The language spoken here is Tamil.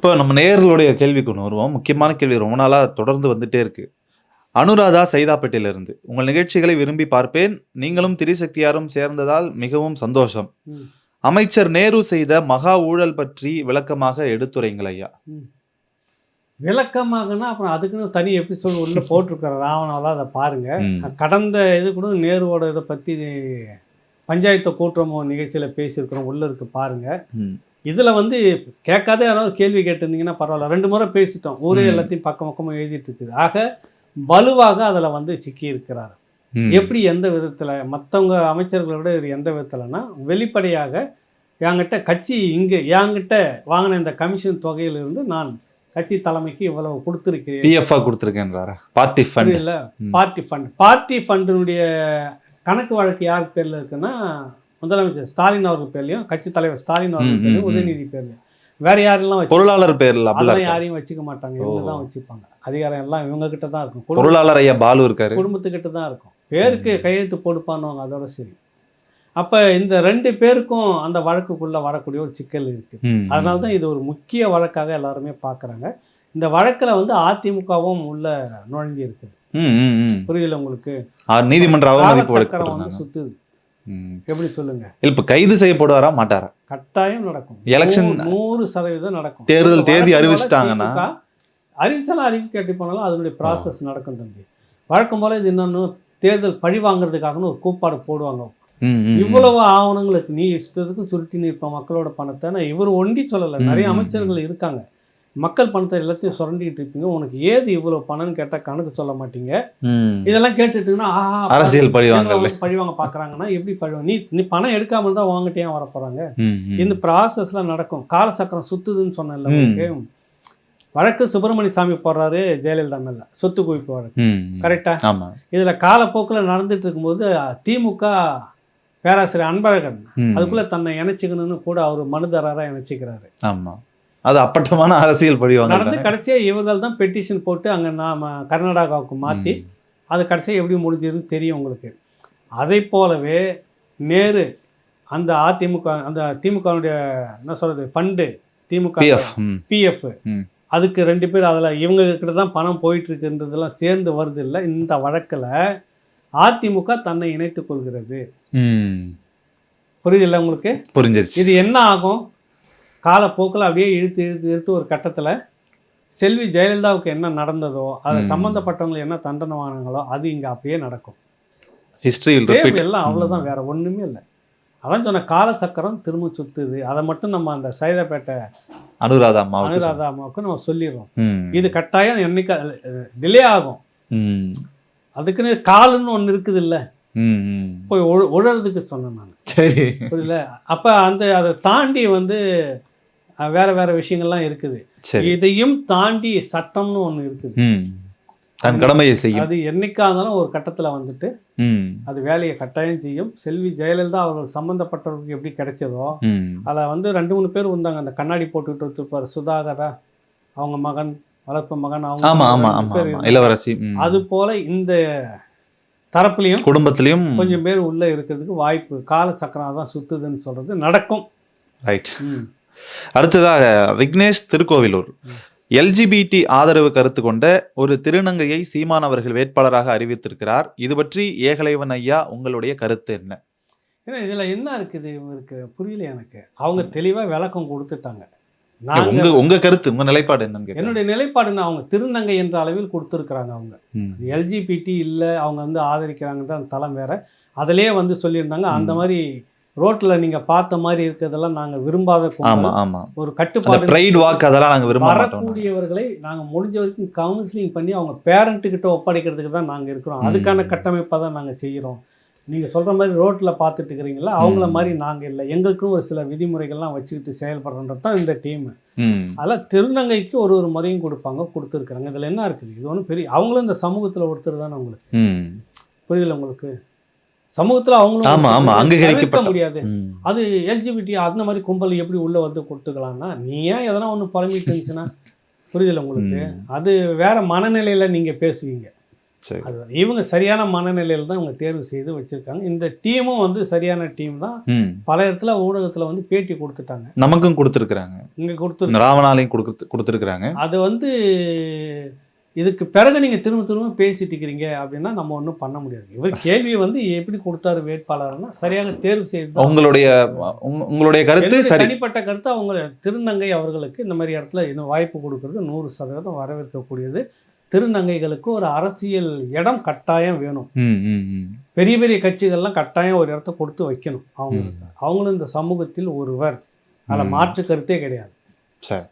இப்போ நம்ம நேயர்களுடைய கேள்விக்கு ஒன்று வருவோம். முக்கியமான கேள்வி ரொம்ப நாளா தொடர்ந்து வந்துட்டே இருக்கு. அனுராதா சைதாப்பேட்டையிலிருந்து. உங்கள் நிகழ்ச்சிகளை விரும்பி பார்ப்பேன். நீங்களும் திரிசக்தியாரும் சேர்ந்ததால் மிகவும் சந்தோஷம். ம். அமைச்சர் நேரு செய்த மகா ஊழல் பற்றி விளக்கமாக எடுத்துரைங்கள் ஐயா. விளக்கமாகனா அப்புறம் அதுக்குன்னு தனி எபிசோடு உள்ள போட்டிருக்கிற ராவணாவில் அதை பாருங்க. கடந்த இது கூட நேருவோட இதை பற்றி பஞ்சாயத்து கூட்டுறமோ நிகழ்ச்சியில் பேசியிருக்கிறோம், உள்ள இருக்கு பாருங்க. இதில் வந்து கேட்காத யாராவது கேள்வி கேட்டிருந்தீங்கன்னா பரவாயில்ல. 2 முறை பேசிட்டோம். ஊரே எல்லாத்தையும் பக்கம் பக்கமாக எழுதிட்டு இருக்குது. ஆக வலுவாக அதில் வந்து சிக்கி இருக்கிறார். எப்படி எந்த விதத்தில் மற்றவங்க அமைச்சர்களை விட இது எந்த விதத்தில்னா வெளிப்படையாக என்கிட்ட கட்சி இங்கே என்கிட்ட வாங்கின இந்த கமிஷன் தொகையிலிருந்து நான் கட்சி தலைமைக்கு இவ்வளவு கொடுத்துருக்கிறேன். பிஎஃப்ஆ கொடுத்துருக்கேன்றாரா? பார்ட்டி ஃபண்ட் இல்லை, பார்ட்டி ஃபண்டினுடைய கணக்கு வழக்கு யார் பேரில் இருக்குன்னா முதலமைச்சர் ஸ்டாலின் அவர்கள் பேர்லையும் கட்சி தலைவர் ஸ்டாலின் அவர்கள் பேர்லையும் உதயநிதி பேர்லையும். வேற யாரெல்லாம் பொருளாளர் பேர்ல அதெல்லாம் யாரையும் வச்சுக்க மாட்டாங்க. இவங்க தான் வச்சுப்பாங்க. அதிகாரம் எல்லாம் இவங்க கிட்ட தான் இருக்கும். பொருளாளர் ஐயா பாலு இருக்காரு, குடும்பத்துக்கிட்ட தான் இருக்கும். பேருக்கு கையெழுத்து போடுப்பானுவாங்க, அதோட சரி. அப்போ இந்த 2 பேருக்கும் அந்த வழக்குக்குள்ளே வரக்கூடிய ஒரு சிக்கல் இருக்குது. அதனால தான் இது ஒரு முக்கிய வழக்காக எல்லாருமே பார்க்குறாங்க. இந்த வழக்கில் வந்து அதிமுகவும் உள்ள நுழைஞ்சி இருக்குது. புரியுதுல உங்களுக்கு? நீதிமன்ற வந்து சுத்துது. எப்படி சொல்லுங்க? இப்ப கைது செய்யப்படுவாரா மாட்டாரா? கட்டாயம் நடக்கும். எலெக்ஷன் 100% நடக்கும். தேர்தல் தேதி அறிவிச்சிட்டாங்கன்னா அறிவிச்சாலும் அறிவிக்க கட்டி போனாலும் அதனுடைய ப்ராசஸ் நடக்கும் தம்பி. வழக்கம் போல இது இன்னொன்று தேர்தல் பழி வாங்குறதுக்காகனு ஒரு கூப்பாடு போடுவாங்க. இவ்வளவு ஆவணங்களுக்கு நீ இஷ்டத்துக்கு சுருட்டி நிற்ப மக்களோட பணத்தை. நான் இவர் ஒண்டி சொல்லலை, நிறைய அமைச்சர்கள் இருக்காங்க. மக்கள் பணத்தை எல்லாத்தையும் சுரண்டிக்கிட்டு இருப்பீங்க, உனக்கு ஏது இவ்வளவு பணம்னு கேட்டா கணக்கு சொல்ல மாட்டீங்க. இதெல்லாம் கேட்டுட்டுன்னா அரசியல் பழிவாங்க பாக்குறாங்கன்னா எப்படி பழிவாங்க? நீ பணம் எடுக்காம இருந்தா வாங்கிட்டே வர போறாங்க. இந்த ப்ராசஸ்லாம் நடக்கும். காலசக்கரம் சுத்துதுன்னு சொன்னேன்ல உங்களுக்கு. வழக்கு சுப்பிரமணிய சாமி போடுறாரு ஜெயலலிதா மேல சொத்து குவிப்பு வழக்கு, கரெக்டா? இதுல காலப்போக்கில் நடந்துட்டு இருக்கும்போது திமுக பேராசிரியர் அன்பழகன் அதுக்குள்ள தன்னை இணைச்சிக்கணும்னு கூட அவர் மனுதாரரா இணைச்சிக்கிறாரு. ஆமா, அது அப்பட்டமான அரசியல் பழிவாங்க நடந்து. கடைசியாக இவர்கள் தான் பெட்டிஷன் போட்டு அங்கே நாம் கர்நாடகாவுக்கு மாற்றி அது கடைசியாக எப்படி முடிஞ்சதுன்னு தெரியும் உங்களுக்கு. அதை போலவே நேரு அந்த திமுகவுடைய என்ன சொல்கிறது ஃபண்டு திமுக பிஎஃப் அதுக்கு 2 பேர் அதில் இவங்க கிட்ட தான் பணம் போயிட்டுருக்குன்றதெல்லாம் சேர்ந்து வருது இல்லை. இந்த வழக்கில் அதிமுக தன்னை இணைத்துக் கொள்கிறது. புரியுது இல்லை உங்களுக்கு? புரிஞ்சிருச்சு. இது என்ன ஆகும்? காலப்போக்கில் அப்படியே இழுத்து ஒரு கட்டத்தில் செல்வி ஜெயலலிதாவுக்கு என்ன நடந்ததோ அதை சம்மந்தப்பட்டவங்களை என்ன தண்டனை வாங்கினாங்களோ அது இங்கே அப்படியே நடக்கும். ஹிஸ்ட்ரி எல்லாம் அவ்வளோதான், வேற ஒன்றுமே இல்லை. அதான் சொன்ன காலசக்கரம் திரும்ப சுத்துது. அதை மட்டும் நம்ம அந்த சைதாப்பேட்டை அனுராதா அம்மாவுக்கு நம்ம சொல்லிடுறோம். இது கட்டாயம் என்னைக்கு டிலே ஆகும். அதுக்குன்னு காலுன்னு ஒன்று இருக்குது இல்லை, போய் உழறதுக்கு சொன்னேன் நான். சரி, புரியல? அப்போ அதை தாண்டி வந்து வேற விஷயங்கள்லாம் இருக்குது. இதையும் தாண்டி சட்டம்னு ஒன்று இருக்குது. தன் கடமையை செய்யும். அது என்னைக்கா இருந்தாலும் ஒரு கட்டத்தில் வந்துட்டு அது வேலையை கட்டாயம் செய்யும். செல்வி ஜெயலலிதா அவர்கள் சம்மந்தப்பட்டவர்களுக்கு எப்படி கிடைச்சதோ அதில் வந்து 2-3 பேர் வந்தாங்க. அந்த கண்ணாடி போட்டுக்கிட்டு வச்சுருப்பார் சுதாகரா, அவங்க மகன், வளர்ப்பு மகன், அவங்க இளவரசி. அது போல இந்த தரப்புலையும் குடும்பத்திலையும் கொஞ்சம் பேர் உள்ள இருக்கிறதுக்கு வாய்ப்பு. காலச்சக்கரம் தான் சுத்துதுன்னு சொல்றது நடக்கும். ரைட். அடுத்ததாக விக்னேஷ் திருக்கோவிலூர். எல்ஜிபிடி ஆதரவு கருத்து கொண்ட ஒரு திருநங்கையை சீமான் அவர்கள் வேட்பாளராக அறிவித்திருக்கிறார். இது பற்றி ஏகலைவன் ஐயா உங்களுடைய கருத்து என்ன? ஏன்னா இதுல என்ன இருக்குது இவருக்கு புரியல எனக்கு. அவங்க தெளிவா விளக்கம் கொடுத்துட்டாங்க. உங்க கருத்து, உங்க நிலைப்பாடு என்னன்னு? என்னுடைய நிலைப்பாடுன்னு அவங்க திருநங்கை என்ற அளவில் கொடுத்துருக்குறாங்க. அவங்க எல்ஜிபிடி இல்லை, அவங்க வந்து ஆதரிக்கிறாங்கன்ற அந்த தளம் வேற. அதிலே வந்து சொல்லியிருந்தாங்க அந்த மாதிரி ரோட்ல நீங்க பார்த்த மாதிரி இருக்கிறதெல்லாம் நாங்க விரும்பாத ஒரு கட்டுப்பாடு வரக்கூடியவர்களை நாங்க முடிஞ்ச வரைக்கும் கவுன்சிலிங் பண்ணி அவங்க பேரண்ட்டுக்கிட்ட ஒப்படைக்கிறதுக்கு தான் நாங்க இருக்கிறோம். அதுக்கான கட்டமைப்பை தான் நாங்க செய்கிறோம். நீங்க சொல்ற மாதிரி ரோட்ல பார்த்துட்டு இருக்கிறீங்களா, அவங்கள மாதிரி நாங்க இல்லை. எங்களுக்கும் ஒரு சில விதிமுறைகள்லாம் வச்சுக்கிட்டு செயல்படுறது தான் இந்த டீம். அதெல்லாம் திருநங்கைக்கு ஒரு முறையும் கொடுத்துருக்குறாங்க. இதுல என்ன இருக்குது? இது ஒன்றும் பெரிய, அவங்களும் இந்த சமூகத்துல ஒருத்தர் தானே. உங்களுக்கு புரியுதுல? உங்களுக்கு சமூகத்தில் அவங்களும் அங்கீகரிக்க முடியாது. அது எல்ஜிபிடி அந்த மாதிரி கும்பல் எப்படி உள்ள வந்து கொடுத்துக்கலாம்னா, நீ ஏன் எதனா ஒன்று புலம்பிட்டு இருந்துச்சுன்னா புரியுதுல உங்களுக்கு? அது வேற மனநிலையில நீங்க பேசுவீங்க. சரி. அது இவங்க சரியான மனநிலையில் தான் இவங்க தேர்வு செய்து வச்சுருக்காங்க. இந்த டீமும் வந்து சரியான டீம் தான். பல இடத்துல ஊடகத்தில் வந்து பேட்டி கொடுத்துட்டாங்க. நமக்கும் கொடுத்துருக்குறாங்க, இங்கே கொடுத்துருக்கு. ராவணாலையும் கொடுத்துருக்குறாங்க. அது வந்து இதுக்கு பிறகு நீங்கள் திரும்ப திரும்ப பேசிட்டு இருக்கிறீங்க அப்படின்னா நம்ம ஒன்றும் பண்ண முடியாது. இவர் கேள்வியை வந்து எப்படி கொடுத்தாரு வேட்பாளர்னா சரியாக தேர்வு செய்து. உங்களுடைய கருத்து சரி. தனிப்பட்ட கருத்து அவங்க திருநங்கை அவர்களுக்கு இந்த மாதிரி இடத்துல இன்னும் வாய்ப்பு கொடுக்கறது 100% வரவேற்கக்கூடியது. திருநங்கைகளுக்கு ஒரு அரசியல் இடம் கட்டாயம் வேணும். பெரிய பெரிய கட்சிகள்லாம் கட்டாயம் ஒரு இடத்த கொடுத்து வைக்கணும். அவங்களும் இந்த சமூகத்தில் ஒருவர், அதில் மாற்று கருத்தே கிடையாது. சரி.